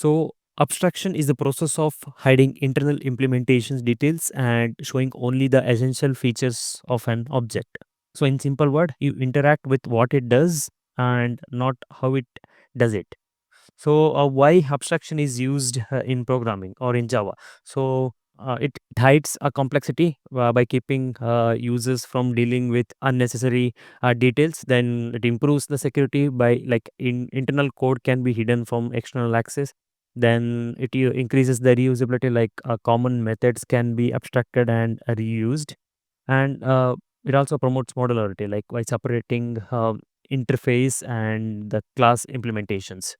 So abstraction is the process of hiding internal implementations details and showing only the essential features of an object. So in simple word, you interact with what it does and not how it does it. So, why abstraction is used in programming or in Java? So, it hides a complexity by keeping users from dealing with unnecessary details. Then it improves the security by internal code can be hidden from external access. Then it increases the reusability, like common methods can be abstracted and reused. And it also promotes modularity, like by separating interface and the class implementations.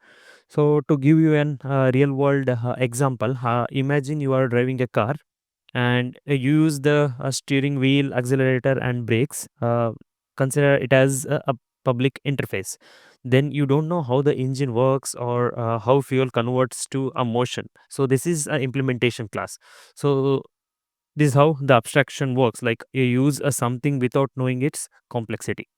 So to give you an real world example, imagine you are driving a car and you use the steering wheel, accelerator, and brakes. Consider it as a public interface. Then you don't know how the engine works or how fuel converts to a motion. So this is an implementation class. So this is how the abstraction works. Like you use a something without knowing its complexity.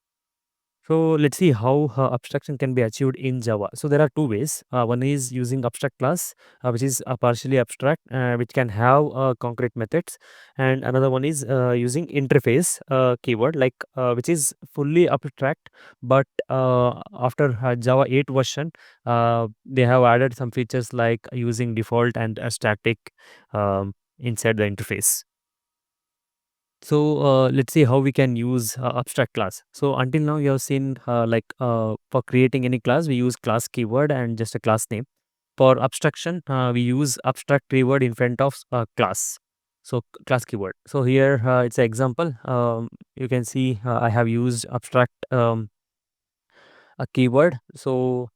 So let's see how abstraction can be achieved in Java. So there are two ways. One is using abstract class, which is partially abstract, which can have concrete methods, and another one is using interface keyword, which is fully abstract. But after Java 8 version, they have added some features like using default and static inside the interface. So let's see how we can use abstract class. So until now you have seen for creating any class we use class keyword and just a class name. For abstraction we use abstract keyword in front of class. So class keyword. So here it's an example. You can see I have used abstract a keyword. So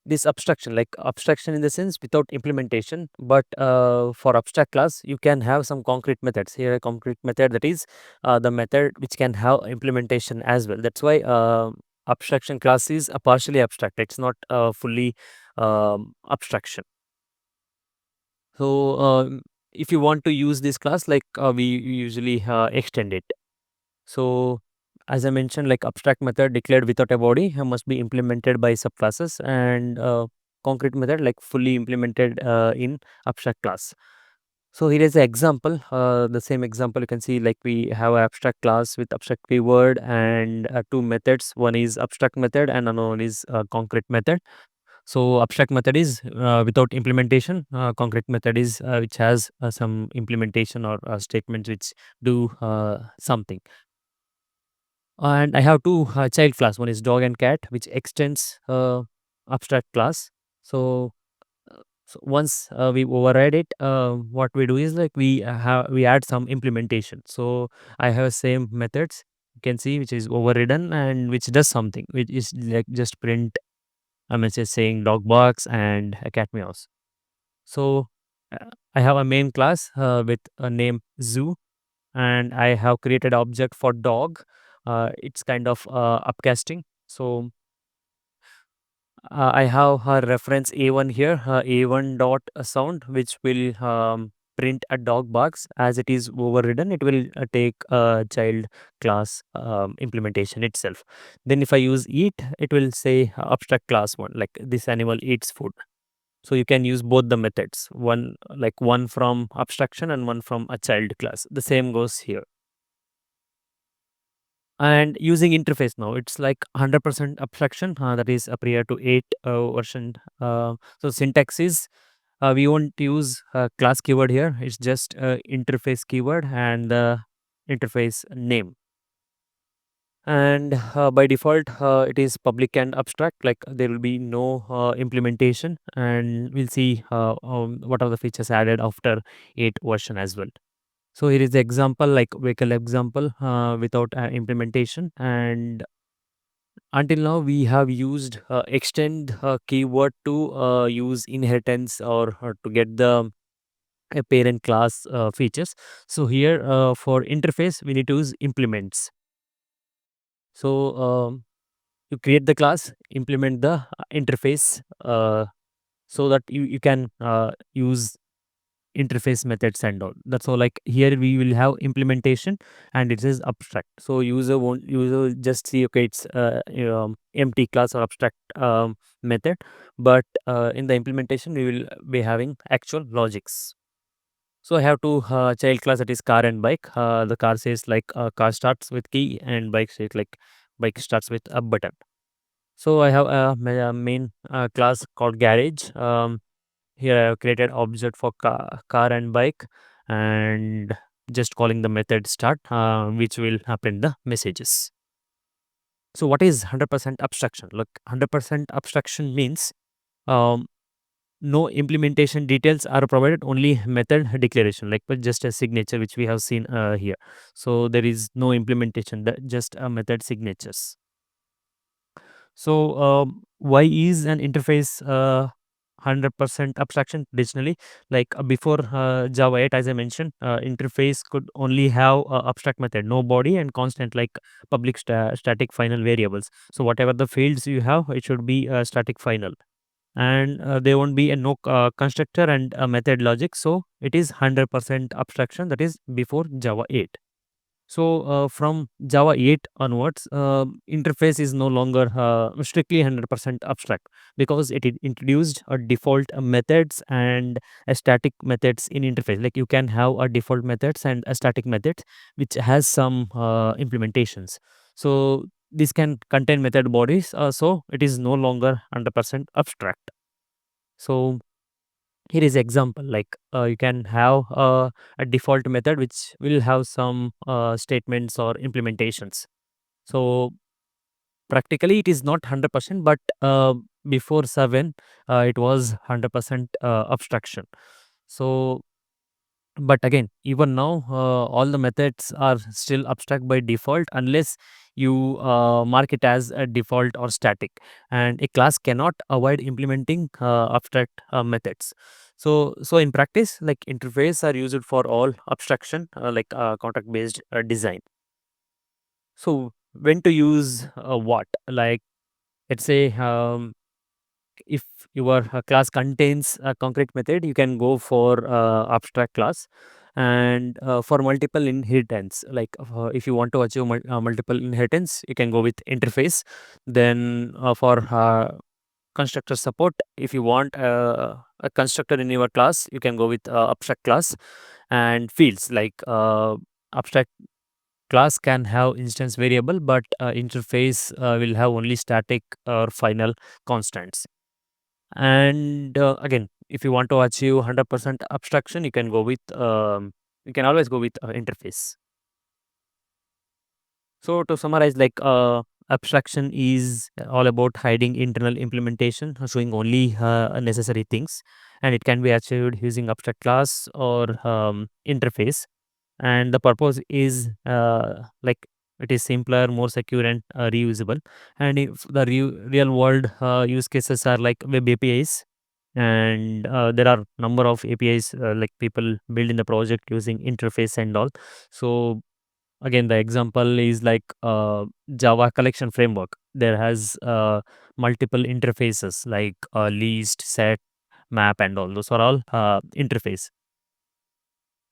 this abstraction in the sense without implementation, but for abstract class you can have some concrete methods. Here a concrete method, that is the method which can have implementation as well. That's why abstraction class is a partially abstract, it's not fully abstraction. So if you want to use this class, we usually extend it. So, as I mentioned, like abstract method declared without a body must be implemented by subclasses, and concrete method like fully implemented in abstract class. So here is an example. The same example you can see, like we have an abstract class with abstract keyword and two methods. One is abstract method and another one is concrete method. So abstract method is without implementation. Concrete method is which has some implementation or statements which do something. And I have two child class. One is dog and cat, which extends abstract class. So, once we override it, what we do is like we add some implementation. So I have same methods. You can see which is overridden and which does something, which is like just print a message saying dog barks and a cat meows. So I have a main class with a name zoo, and I have created object for dog. It's kind of upcasting. So I have a reference A1 here, A1 dot sound, which will print a dog barks. As it is overridden, it will take a child class implementation itself. Then if I use eat, it will say abstract class one, like this animal eats food. So you can use both the methods, one from abstraction and one from a child class. The same goes here. And using interface now, it's like 100% abstraction, that is a prior to 8 version. So syntax is we won't use class keyword here, it's just interface keyword and the interface name. And by default it is public and abstract, like there will be no implementation, and we'll see what are the features added after 8 version as well. So here is the example, like vehicle example without implementation. And until now we have used extend keyword to use inheritance or to get the parent class features. So here for interface we need to use implements. So you create the class, implement the interface so that you can use interface methods and all. That's all. Like here we will have implementation and it is abstract. So user will just see, okay, it's empty class or abstract method, but in the implementation we will be having actual logics. So I have two child class, that is car and bike. The car says like car starts with key and bike says like bike starts with a button. So I have a main class called garage. Here I have created object for car and bike, and just calling the method start, which will print the messages. So what is 100% abstraction? Look, 100% abstraction means um, no implementation details are provided, only method declaration, like with just a signature, which we have seen here. So there is no implementation, that just a method signatures. So why is an interface 100% abstraction traditionally? Like before Java 8, as I mentioned, interface could only have abstract method, no body and constant, like public static final variables. So whatever the fields you have, it should be static final, and there won't be a no constructor and a method logic. So it is 100% abstraction, that is before Java 8. So from Java 8 onwards, interface is no longer strictly 100% abstract, because introduced a default methods and a static methods in interface. Like you can have a default methods and a static methods which has some implementations. So this can contain method bodies. So it is no longer 100% abstract. So here is example, like you can have a default method which will have some statements or implementations. So practically it is not 100%, but before 7 it was 100% abstraction. So but again, even now, all the methods are still abstract by default, unless you mark it as a default or static. And a class cannot avoid implementing abstract methods. So in practice, like interface are used for all abstraction, like contract based design. So when to use what? Like let's say if your class contains a concrete method, you can go for abstract class. And for multiple inheritance, like if you want to achieve multiple inheritance, you can go with interface. Then for constructor support, if you want a constructor in your class, you can go with abstract class. And fields, like abstract class can have instance variable, but interface will have only static or final constants. And again, if you want to achieve 100% abstraction, you can go with you can always go with interface. So to summarize, like abstraction is all about hiding internal implementation, showing only necessary things, and it can be achieved using abstract class or interface. And the purpose is like it is simpler, more secure, and reusable. And if the real world use cases are like web APIs, and there are number of APIs like people build in the project using interface and all. So again, the example is like Java collection framework. There has multiple interfaces like list, set, map, and all those are all interface.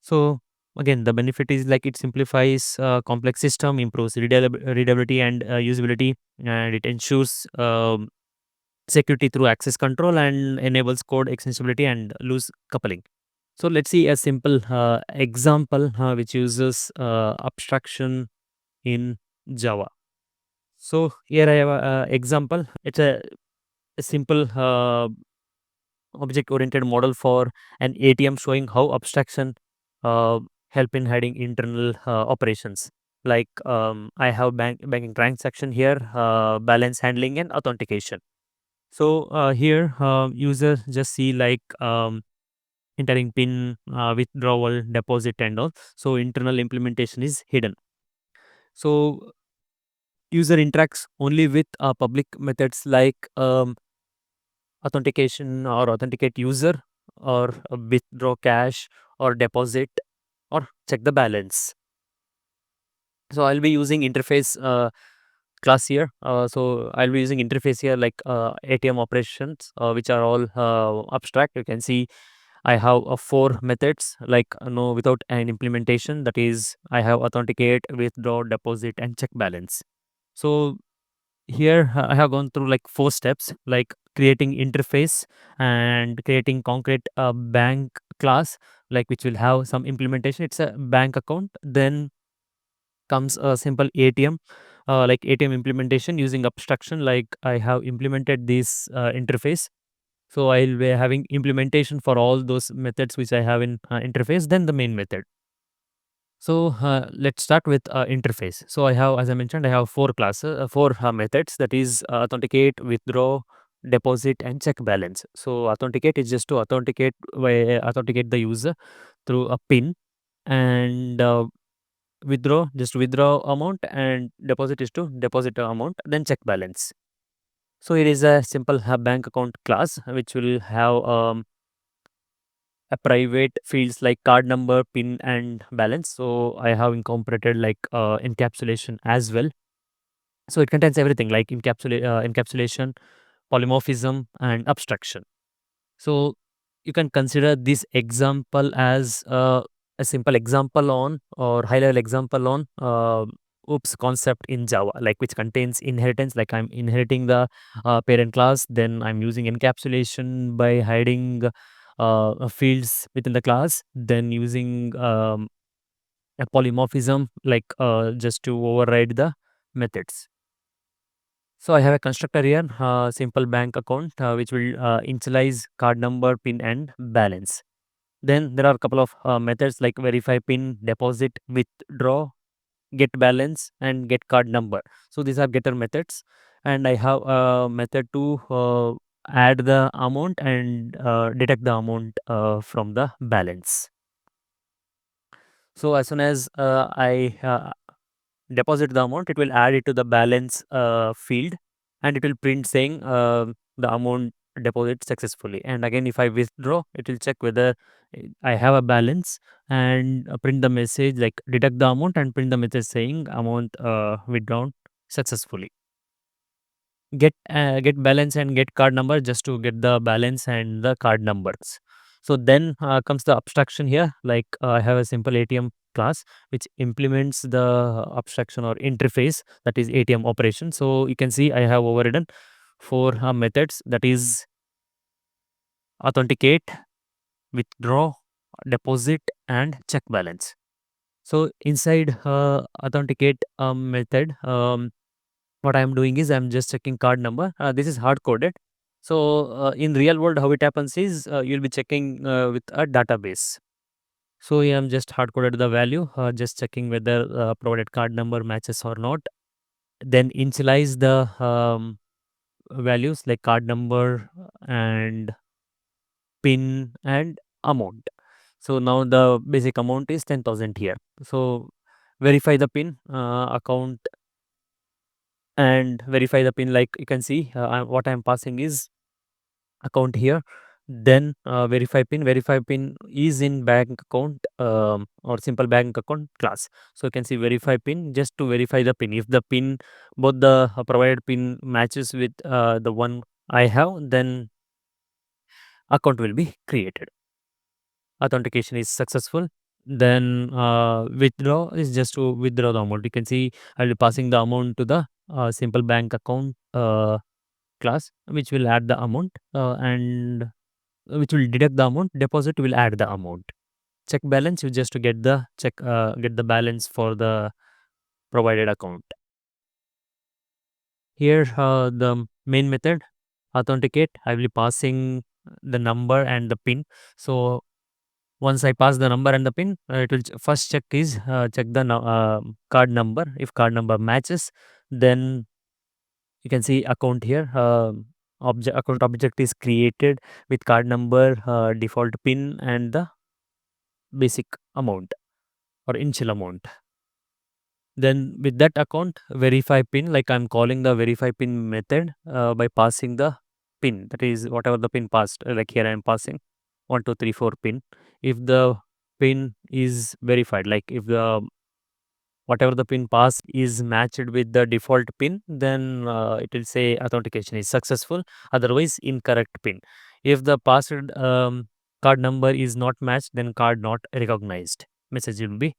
So again, the benefit is like it simplifies complex system, improves readability and usability, and it ensures security through access control, and enables code extensibility and loose coupling. So let's see a simple example which uses abstraction in Java. So here I have a example. It's a simple object-oriented model for an ATM, showing how abstraction uh, help in hiding internal operations. Like I have banking transaction here, balance handling and authentication. So here user just see like entering pin, withdrawal, deposit, and all. So internal implementation is hidden. So user interacts only with public methods like authentication or authenticate user, or withdraw cash, or deposit, or check the balance. So I'll be using interface class here. So I'll be using interface here like ATM operations, which are all abstract. You can see I have four methods like no without an implementation. That is, I have authenticate, withdraw, deposit, and check balance. So here I have gone through like four steps, like creating interface and creating concrete bank class, like which will have some implementation. It's a bank account. Then comes a simple ATM, like ATM implementation using abstraction. Like I have implemented this interface. So I'll be having implementation for all those methods which I have in interface, then the main method. So let's start with interface. So I have, as I mentioned, I have four classes, four methods. That is authenticate, withdraw, deposit, and check balance. So authenticate is just to authenticate the user through a PIN, and withdraw just to withdraw amount, and deposit is to deposit the amount. Then check balance. So it is a simple bank account class which will have a private fields like card number, PIN, and balance. So I have incorporated like encapsulation as well. So it contains everything like encapsulation, polymorphism, and abstraction. So you can consider this example as a simple example on or high level example on oops concept in Java, like which contains inheritance. Like I'm inheriting the parent class, then I'm using encapsulation by hiding fields within the class, then using a polymorphism like just to override the methods. So I have a constructor here, simple bank account, which will initialize card number, PIN, and balance. Then there are a couple of methods like verify PIN, deposit, withdraw, get balance, and get card number. So these are getter methods, and I have a method to add the amount and detect the amount from the balance. So as soon as I deposit the amount, it will add it to the balance field, and it will print saying the amount deposited successfully. And again, if I withdraw, it will check whether I have a balance, and print the message like deduct the amount and print the message saying amount withdrawn successfully. Get balance and get card number just to get the balance and the card numbers. So then comes the abstraction here. Like I have a simple ATM class which implements the abstraction or interface, that is ATM operation. So you can see I have overridden four methods, that is authenticate, withdraw, deposit, and check balance. So inside authenticate method, what I'm doing is I'm just checking card number. This is hard coded. So in real world, how it happens is you'll be checking with a database. So yeah, I'm just hard coded the value, just checking whether provided card number matches or not. Then initialize the values like card number and PIN and amount. So now the basic amount is 10,000 here. So verify the PIN account and verify the PIN. Like you can see, what I'm passing is account here. Then verify pin is in bank account or simple bank account class. So you can see verify pin just to verify the pin. If the pin, both the provided pin matches with the one I have, then account will be created. Authentication is successful. Then withdraw is just to withdraw the amount. You can see I'll be passing the amount to the simple bank account class, which will add the amount and which will deduct the amount. Deposit will add the amount. Check balance you just to get the balance for the provided account. Here the main method authenticate, I will be passing the number and the PIN. So once I pass the number and the PIN, it will first check the card number. If card number matches, then you can see account here. Account object is created with card number, default PIN, and the basic amount or initial amount. Then with that account, verify PIN, like I'm calling the verify PIN method by passing the PIN. That is whatever the PIN passed. Like here I'm passing 1234 PIN. If the PIN is verified, like if the whatever the PIN passed is matched with the default PIN, then it will say authentication is successful. Otherwise, incorrect PIN. If the passed card number is not matched, then card not recognized message will be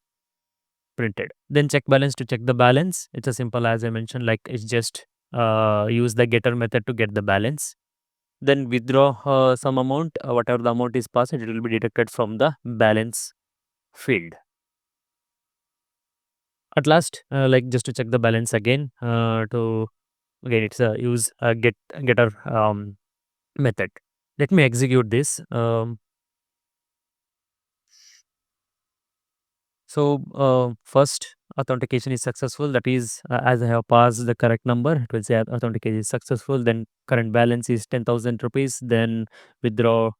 printed. Then check balance to check the balance. It's as simple as I mentioned, like it's just use the getter method to get the balance. Then withdraw some amount, whatever the amount is passed, it will be deducted from the balance field. At last, like just to check the balance again, to again it's a use a getter method. Let me execute this. First authentication is successful. That is, as I have passed the correct number, it will say authentication is successful. Then current balance is 10,000 rupees. Then withdraw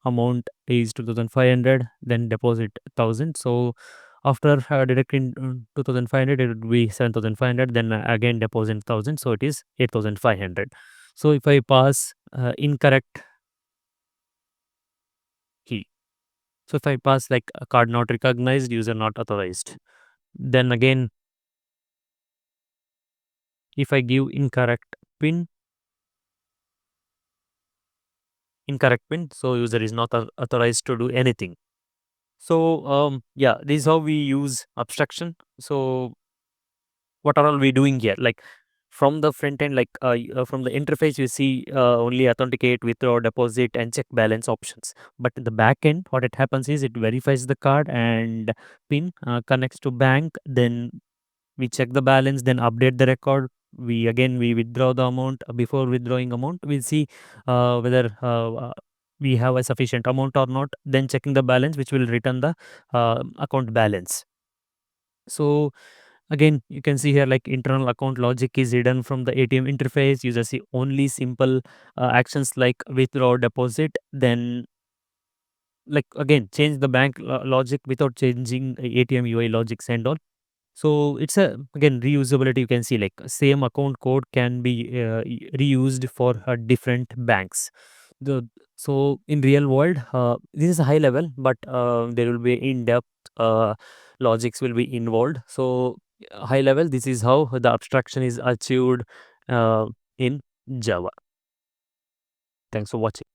amount is 2,500. Then deposit 1,000. So after deducting 2,500, it would be 7,500. Then again deposit 1,000. So it is 8,500. So if I pass incorrect key, so if I pass like a card not recognized, user not authorized, then again if I give incorrect pin, so user is not authorized to do anything. So yeah, this is how we use abstraction. So what are all we doing here? Like from the front end, like from the interface, you see only authenticate, withdraw, deposit, and check balance options. But in the back end, what it happens is it verifies the card and pin connects to bank. Then we check the balance, then update the record. We withdraw the amount. Before withdrawing amount, we'll see whether we have a sufficient amount or not. Then checking the balance, which will return the account balance. So again, you can see here like internal account logic is hidden from the ATM interface. You just see only simple actions like withdraw, deposit. Then like again change the bank logic without changing ATM UI logics and all. So it's a again reusability. You can see like same account code can be reused for different banks. The so in real world, this is a high level, but there will be in depth logics will be involved. So high level, this is how the abstraction is achieved uh, in Java. Thanks for watching.